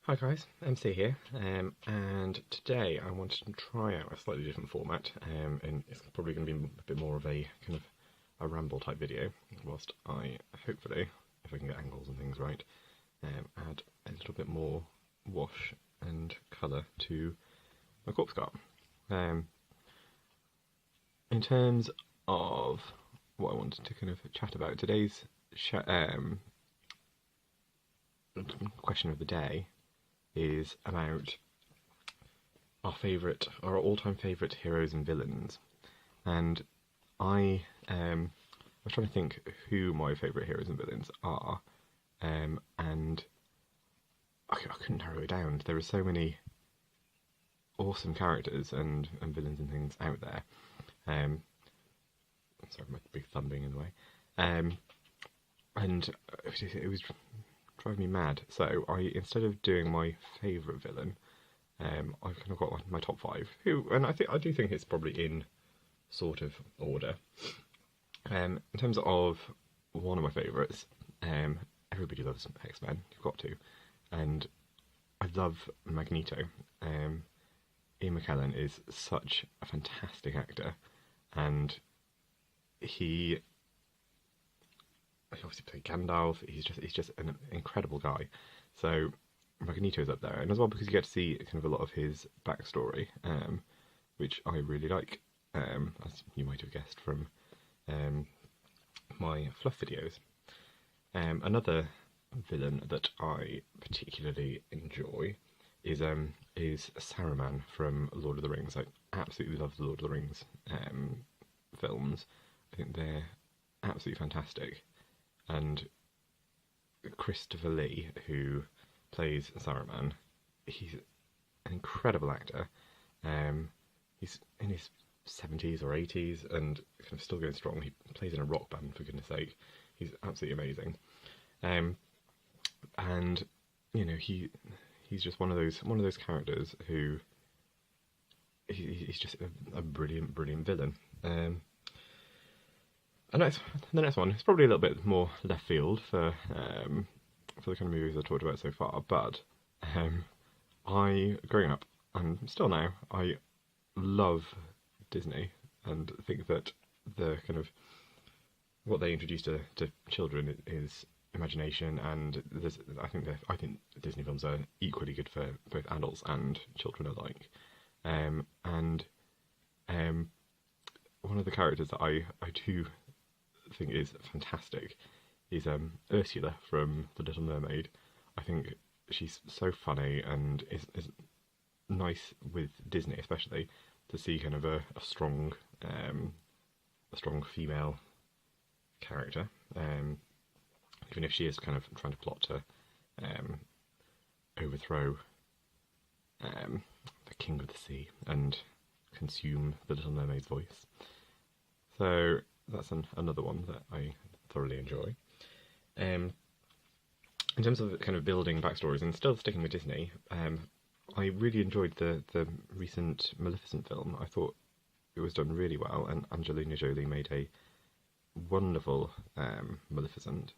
Hi guys, MC here, and today I wanted to try out a slightly different format, and it's probably going to be a bit more of a kind of a ramble type video, whilst I hopefully, if I can get angles and things right, add a little bit more wash and colour to my corpse art. In terms of what I wanted to kind of chat about, today's question of the day is about our all-time favourite heroes and villains. And I was trying to think who my favourite heroes and villains are, and I couldn't narrow it down. There are so many awesome characters and villains and things out there. Sorry, my big thumb being in the way. And it was driving me mad. So instead of doing my favourite villain, I've kind of got my top five. And I do think it's probably in sort of order. In terms of one of my favourites, everybody loves X-Men. You've got to, and I love Magneto. Ian McKellen is such a fantastic actor, and he obviously played Gandalf. He's just an incredible guy. So Magneto's up there, and as well because you get to see kind of a lot of his backstory, which I really like, as you might have guessed from my fluff videos. Another villain that I particularly enjoy is Saruman from Lord of the Rings. I absolutely love the Lord of the Rings films. I think they're absolutely fantastic. And Christopher Lee, who plays Saruman, he's an incredible actor. He's in his 70s or 80s and kind of still going strong. He plays in a rock band, for goodness sake. He's absolutely amazing. And you know, he's just one of those characters who he's just a brilliant villain. The next one is probably a little bit more left field for the kind of movies I've talked about so far, but growing up, and still now, I love Disney and think that the kind of what they introduce to children is imagination, and I think Disney films are equally good for both adults and children alike. And one of the characters that I do think is fantastic is Ursula from The Little Mermaid. I think she's so funny and is nice with Disney, especially to see kind of a strong female character, even if she is kind of trying to plot to overthrow the King of the Sea and consume the Little Mermaid's voice. So that's another one that I thoroughly enjoy. In terms of kind of building backstories and still sticking with Disney, I really enjoyed the recent Maleficent film. I thought it was done really well, and Angelina Jolie made a wonderful Maleficent,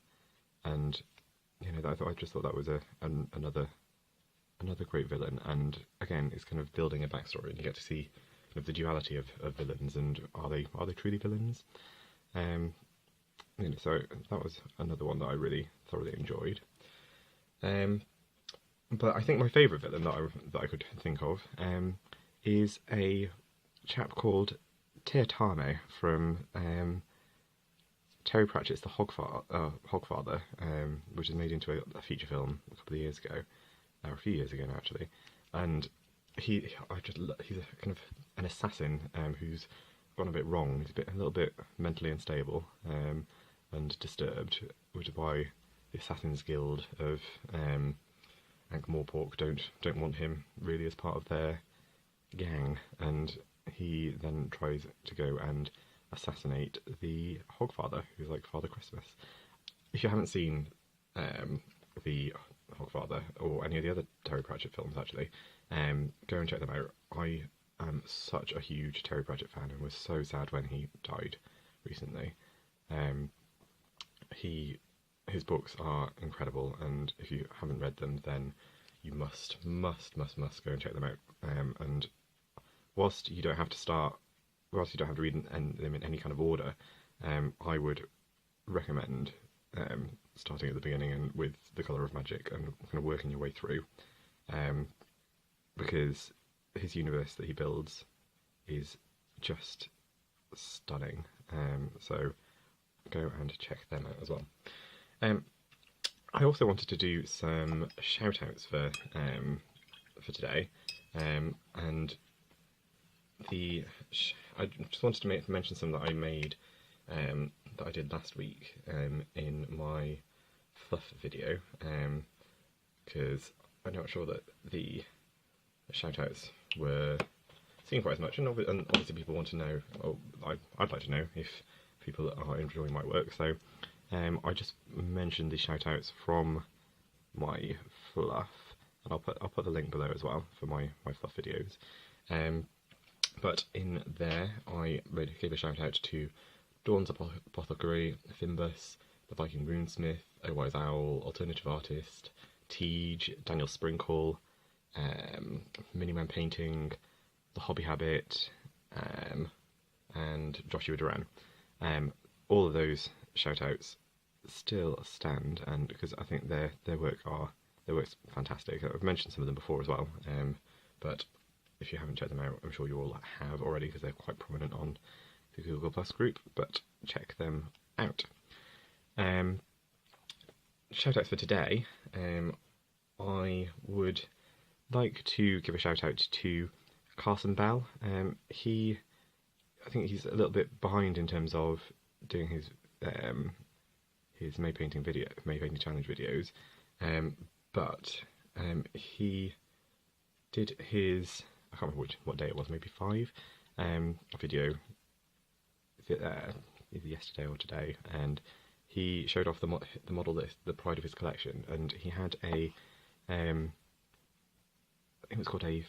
and you know, I just thought that was another great villain. And again, it's kind of building a backstory, and you get to see kind of the duality of villains, and are they truly villains? You know, so that was another one that I really thoroughly enjoyed. But I think my favourite villain that I could think of is a chap called Teotame from Terry Pratchett's The Hogfather, which was made into a feature film a couple of years ago, or a few years ago now actually. And he's a kind of an assassin who's gone a bit wrong. He's a little bit mentally unstable and disturbed, which is why the Assassin's Guild of Ankh-Morpork don't want him really as part of their gang, and he then tries to go and assassinate the Hogfather, who's like Father Christmas. If you haven't seen the Hogfather or any of the other Terry Pratchett films, actually, go and check them out. I am such a huge Terry Pratchett fan and was so sad when he died recently. His books are incredible, and if you haven't read them, then you must go and check them out. And whilst you don't have to read them in any kind of order, I would recommend starting at the beginning and with The Colour of Magic and kind of working your way through, because his universe that he builds is just stunning. So go and check them out as well. I also wanted to do some shout outs for today, and I just wanted to mention some that I made that I did last week in my fluff video, because I'm not sure that the shout outs were seen quite as much, and obviously people want to know, I'd like to know if people are enjoying my work, so I just mentioned the shout outs from my fluff, and I'll put the link below as well for my fluff videos. But in there I really gave a shout out to Dawn's Apothecary, Fimbus, The Viking Runesmith, A Wise Owl, Alternative Artist, Tej, Daniel Sprinkle, Miniman Painting, The Hobby Habit, and Joshua Duran. All of those shout outs still stand, and because I think their work's fantastic. I've mentioned some of them before as well, but if you haven't checked them out, I'm sure you all have already because they're quite prominent on the Google Plus group, but check them out. Shout outs for today, I would like to give a shout out to Carson Bell. I think he's a little bit behind in terms of doing his May Painting Challenge videos, but he did his, I can't remember what day it was, maybe 5 video either yesterday or today, and he showed off the model that's the pride of his collection, and he had a I think it was called a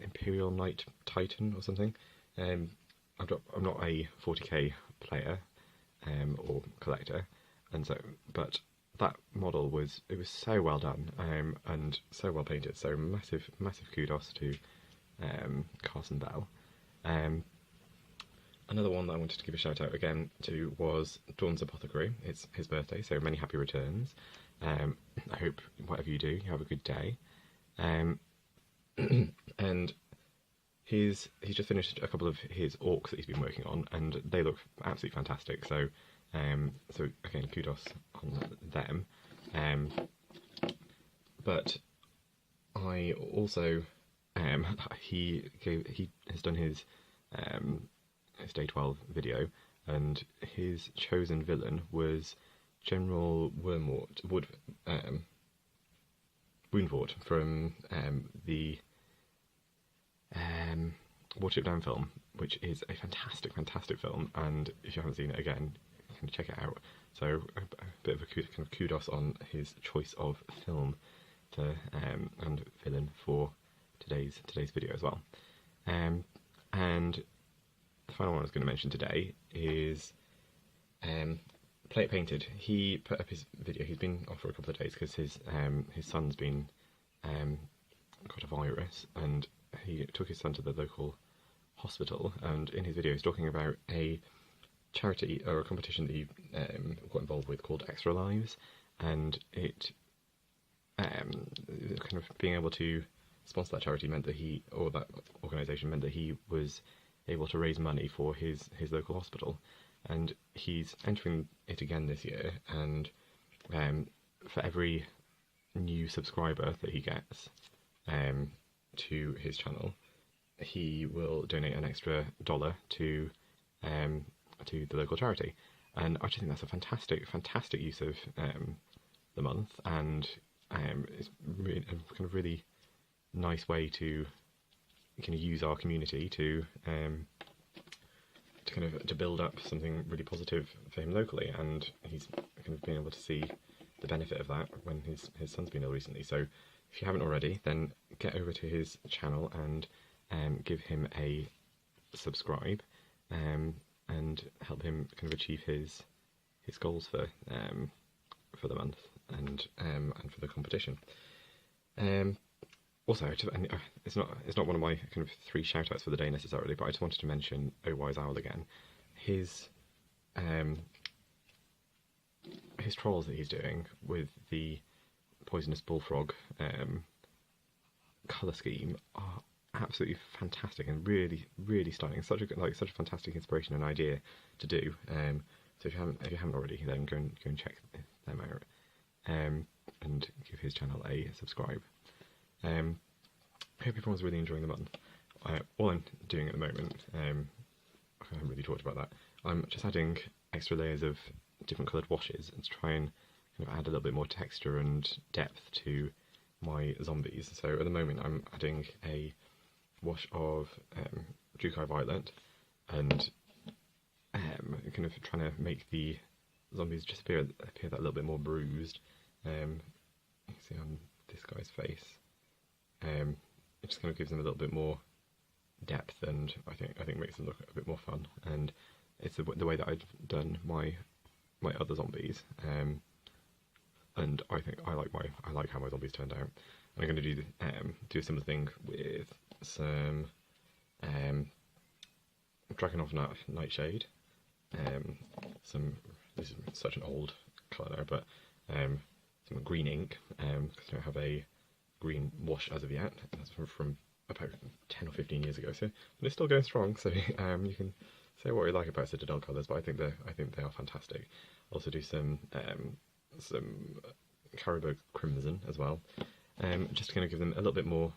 Imperial Knight Titan or something. I'm not a 40k player or collector, and so, but that model was so well done, and so well painted. So massive kudos to Carson Bell. Another one that I wanted to give a shout out again to was Dawn's Apothecary. It's his birthday, so many happy returns. I hope whatever you do, you have a good day. And he's just finished a couple of his orcs that he's been working on, and they look absolutely fantastic. So again, kudos on them. But I also he has done his Day 12 video, and his chosen villain was General Woundvort from the Watership Down film, which is a fantastic film, and if you haven't seen it, again, you can check it out. So a bit of a kind of kudos on his choice of film and villain for today's video as well. And the final one I was going to mention today is Play It Painted. He put up his video. He's been off for a couple of days because his son's been got a virus, and he took his son to the local hospital. And in his video, he's talking about a charity or a competition that he got involved with called Extra Lives, and it kind of being able to sponsor that charity meant that that organisation meant that he was able to raise money for his local hospital, and he's entering it again this year, and for every new subscriber that he gets to his channel, he will donate an extra $1 to the local charity. And I just think that's a fantastic use of the month, and it's really, a kind of really nice way to kind of use our community to build up something really positive for him locally, and he's kind of been able to see the benefit of that when his son's been ill recently. So if you haven't already, then get over to his channel and give him a subscribe, and help him kind of achieve his goals for the month and for the competition. also, it's not one of my kind of 3 shout-outs for the day necessarily, but I just wanted to mention Oh Wise Owl again. Um, his trolls that he's doing with the poisonous bullfrog colour scheme are absolutely fantastic and really, really stunning. Such a fantastic inspiration and idea to do. So if you haven't already, then go and check them out and give his channel a subscribe. I hope everyone's really enjoying the month. All I'm doing at the moment, I haven't really talked about that. I'm just adding extra layers of different coloured washes and to try and kind of add a little bit more texture and depth to my zombies. So at the moment I'm adding a wash of Jukai Violet and kind of trying to make the zombies just appear that little bit more bruised. You can see on this guy's face. It just kind of gives them a little bit more depth, and I think makes them look a bit more fun. And it's the way that I've done my other zombies, and I think I like how my zombies turned out. And I'm going to do a similar thing with some Dragonov Nightshade. This is such an old colour now, but some green ink because I don't have a green wash as of yet. That's from about 10 or 15 years ago, so but it's still going strong. So you can say what you like about Citadel colours, but I think they are fantastic. Also do some Caribou Crimson as well, just to kind of give them a little bit more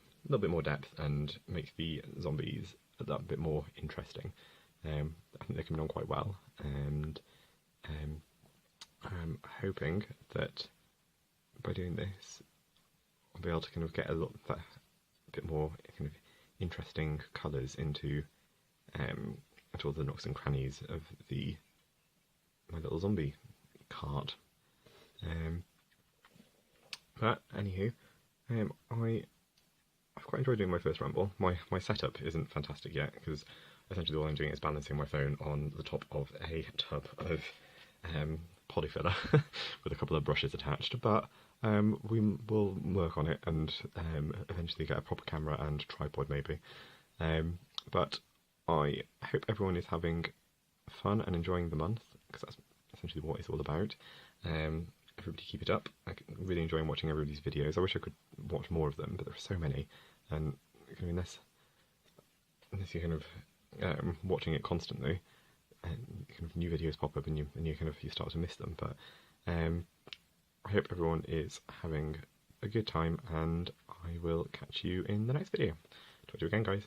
depth and make the zombies that bit more interesting. I think they're coming on quite well, and I'm hoping that by doing this I'll be able to kind of get a bit more kind of interesting colours into all the nooks and crannies of my little zombie cart. But anywho, I've quite enjoyed doing my first ramble. My setup isn't fantastic yet because essentially all I'm doing is balancing my phone on the top of a tub of polyfiller with a couple of brushes attached, but we will work on it and eventually get a proper camera and tripod maybe. But I hope everyone is having fun and enjoying the month, because that's essentially what it's all about. Everybody keep it up. I'm really enjoying watching everybody's videos. I wish I could watch more of them, but there are so many, and unless you're kind of watching it constantly, and kind of new videos pop up and you start to miss them. But I hope everyone is having a good time, and I will catch you in the next video. Talk to you again, guys.